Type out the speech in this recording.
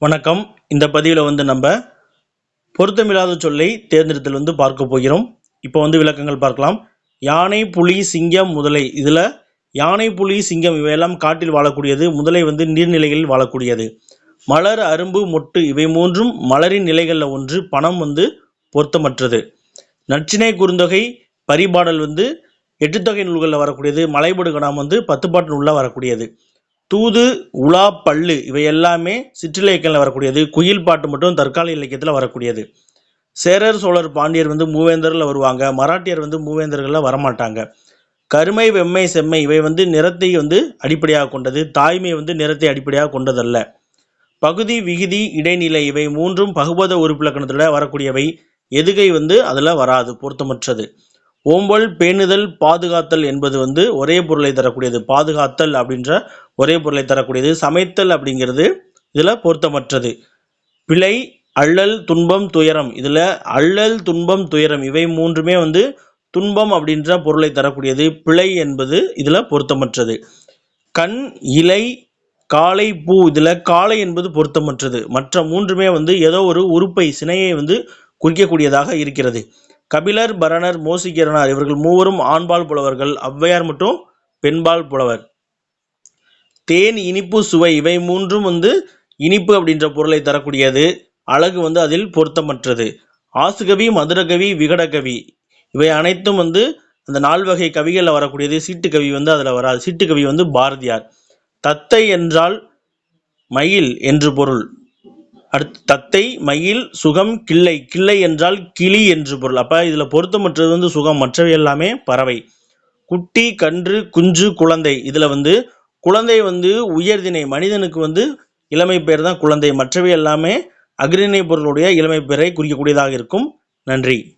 வணக்கம். இந்த பதிவில் நம்ம பொருத்தமில்லாத சொல்லை தேர்ந்தெடுத்தல் பார்க்க போகிறோம். இப்போ விளக்கங்கள் பார்க்கலாம். யானை, புலி, சிங்கம், முதலை. இதில் யானை, புலி, சிங்கம் இவையெல்லாம் காட்டில் வாழக்கூடியது. முதலை நீர்நிலைகளில் வாழக்கூடியது. மலர், அரும்பு, மொட்டு இவை மூன்றும் மலரின் நிலைகளில் ஒன்று. பணம் பொருத்தமற்றது. நற்றிணை, குறுந்தொகை, பரிபாடல் எட்டுத்தொகை நூல்களில் வரக்கூடியது. மலைபடு கடாம் 10 பாட்டு நூலில் வரக்கூடியது. தூது, உலா, பல்லு இவை எல்லாமே சிற்றிலக்கியங்களில் வரக்கூடியது. குயில் பாட்டு மட்டும் தற்கால இலக்கியத்தில் வரக்கூடியது. சேரர், சோழர், பாண்டியர் மூவேந்தரில் வருவாங்க. மராட்டியர் மூவேந்தர்களில் வரமாட்டாங்க. கருமை, வெம்மை, செம்மை இவை நிறத்தை அடிப்படையாக கொண்டது. தாய்மை நிறத்தை அடிப்படையாக கொண்டதல்ல. பகுதி, விகுதி, இடைநிலை இவை மூன்றும் பகுபத உறுப்பிலக்கணத்தில் வரக்கூடியவை. எதுகை அதில் வராது, பொருத்தமற்றது. ஓம்பல், பேணுதல், பாதுகாத்தல் என்பது ஒரே பொருளை தரக்கூடியது. பாதுகாத்தல் அப்படின்ற ஒரே பொருளை தரக்கூடியது. சமைத்தல் அப்படிங்கிறது இதில் பொருத்தமற்றது. பிழை, அள்ளல், துன்பம், துயரம் இதில் அள்ளல், துன்பம், துயரம் இவை மூன்றுமே துன்பம் அப்படின்ற பொருளை தரக்கூடியது. பிழை என்பது இதில் பொருத்தமற்றது. கண், இலை, காளை, பூ இதில் காளை என்பது பொருத்தமற்றது. மற்ற மூன்றுமே ஏதோ ஒரு உறுப்பை, சினையை குறிக்கக்கூடியதாக இருக்கிறது. கபிலர், பரணர், மோசிகரனார் இவர்கள் மூவரும் ஆண்பால் புலவர்கள். ஔவையார் மட்டும் பெண்பால் புலவர். தேன், இனிப்பு, சுவை இவை மூன்றும் இனிப்பு அப்படின்ற பொருளை தரக்கூடியது. அழகு அதில் பொருத்தமற்றது. ஆசுகவி, மதுரகவி, விகடகவி இவை அனைத்தும் அந்த 4 வகை கவிகளில் வரக்கூடியது. சீட்டுக்கவி அதில் வராது. சீட்டுக்கவி பாரதியார். தத்தை என்றால் மயில் என்று பொருள். அடுத்து தத்தை, மயில், சுகம், கிள்ளை. கிள்ளை என்றால் கிளி என்று பொருள். அப்போ இதில் பொருத்தமற்றது சுகம், மற்றவை எல்லாமே பறவை. குட்டி, கன்று, குஞ்சு, குழந்தை இதில் குழந்தை உயர்திணை. மனிதனுக்கு இளமை பெயர் தான் குழந்தை. மற்றவை எல்லாமே அக்ரிணை பொருளுடைய இளமை பெயரை குறிக்கக்கூடியதாக இருக்கும். நன்றி.